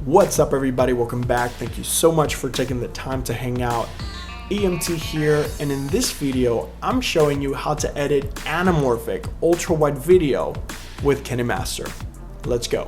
What's up everybody, welcome back. Thank you so much for taking the time to hang out. EMT here, and in this video, I'm showing you how to edit anamorphic ultra-wide video with KineMaster. Let's go.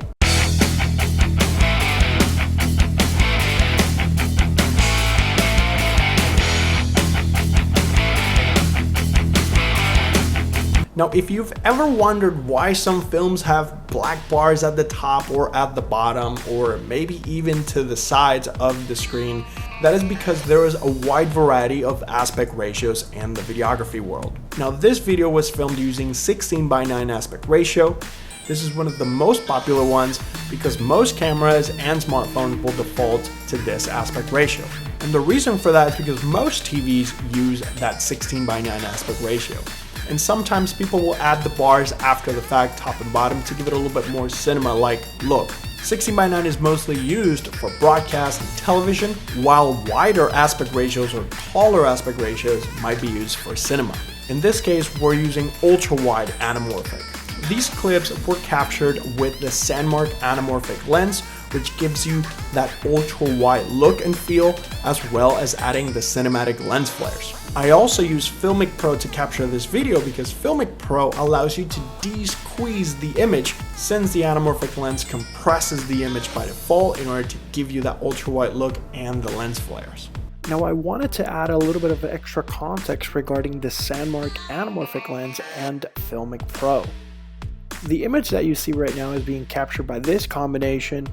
Now, if you've ever wondered why some films have black bars at the top or at the bottom, or maybe even to the sides of the screen, that is because there is a wide variety of aspect ratios in the videography world. Now, this video was filmed using 16:9 aspect ratio. This is one of the most popular ones because most cameras and smartphones will default to this aspect ratio. And the reason for that is because most TVs use that 16:9 aspect ratio. And sometimes people will add the bars after the fact, top and bottom, to give it a little bit more cinema-like look. 16:9 is mostly used for broadcast and television, while wider aspect ratios or taller aspect ratios might be used for cinema. In this case, we're using ultra-wide anamorphic. These clips were captured with the SANDMARC anamorphic lens, which gives you that ultra-wide look and feel, as well as adding the cinematic lens flares. I also use Filmic Pro to capture this video because Filmic Pro allows you to de-squeeze the image, since the anamorphic lens compresses the image by default in order to give you that ultra-wide look and the lens flares. Now, I wanted to add a little bit of extra context regarding the SANDMARC anamorphic lens and Filmic Pro. The image that you see right now is being captured by this combination,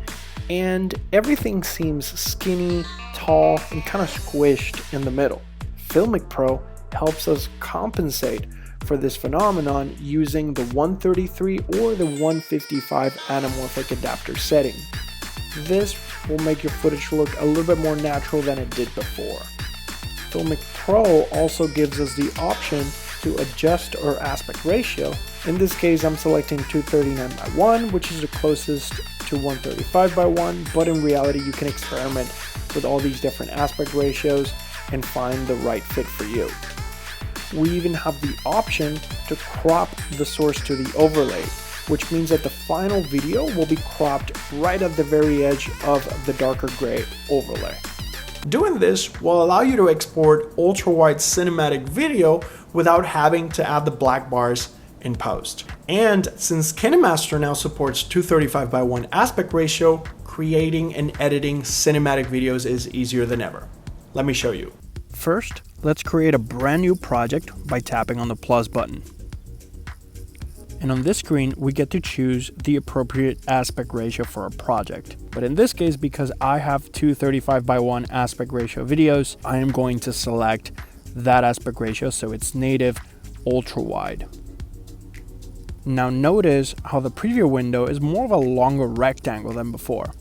and everything seems skinny, tall, and kind of squished in the middle. Filmic Pro helps us compensate for this phenomenon using the 133 or the 155 anamorphic adapter setting. This will make your footage look a little bit more natural than it did before. Filmic Pro also gives us the option to adjust our aspect ratio. In this case, I'm selecting 239:1, which is the closest to 135:1, but in reality, you can experiment with all these different aspect ratios and find the right fit for you. We even have the option to crop the source to the overlay, which means that the final video will be cropped right at the very edge of the darker gray overlay. Doing this will allow you to export ultra-wide cinematic video without having to add the black bars in post. And since KineMaster now supports 235:1 aspect ratio, creating and editing cinematic videos is easier than ever. Let me show you. First, let's create a brand new project by tapping on the plus button. And on this screen, we get to choose the appropriate aspect ratio for our project. But in this case, because I have 235:1 aspect ratio videos, I am going to select that aspect ratio so it's native ultra wide. Now notice how the preview window is more of a longer rectangle than before.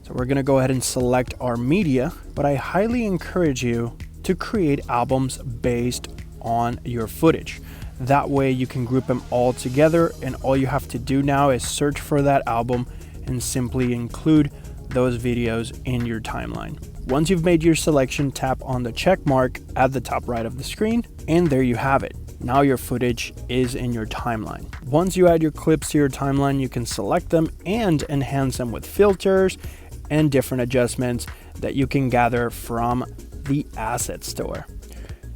So we're gonna go ahead and select our media, but I highly encourage you to create albums based on your footage. That way you can group them all together, and all you have to do now is search for that album and simply include those videos in your timeline. Once you've made your selection, tap on the check mark at the top right of the screen, and there you have it. Now your footage is in your timeline. Once you add your clips to your timeline, you can select them and enhance them with filters and different adjustments that you can gather from the asset store.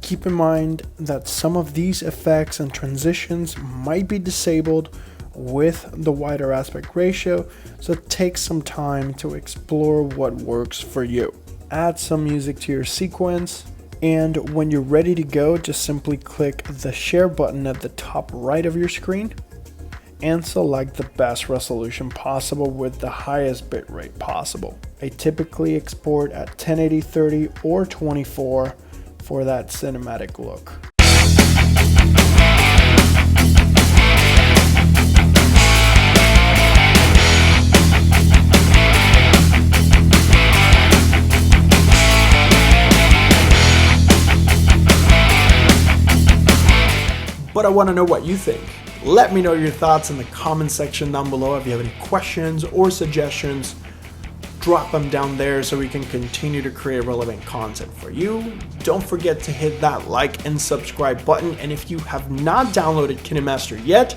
Keep in mind that some of these effects and transitions might be disabled with the wider aspect ratio, so take some time to explore what works for you. Add some music to your sequence, and when you're ready to go, just simply click the share button at the top right of your screen and select the best resolution possible with the highest bitrate possible. I typically export at 1080/30 or 24 for that cinematic look. But I want to know what you think. Let me know your thoughts in the comment section down below. If you have any questions or suggestions, drop them down there so we can continue to create relevant content for you. Don't forget to hit that like and subscribe button. And if you have not downloaded KineMaster yet,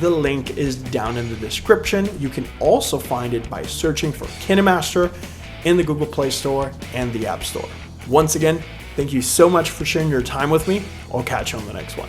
the link is down in the description. You can also find it by searching for KineMaster in the Google Play Store and the App Store. Once again, thank you so much for sharing your time with me. I'll catch you on the next one.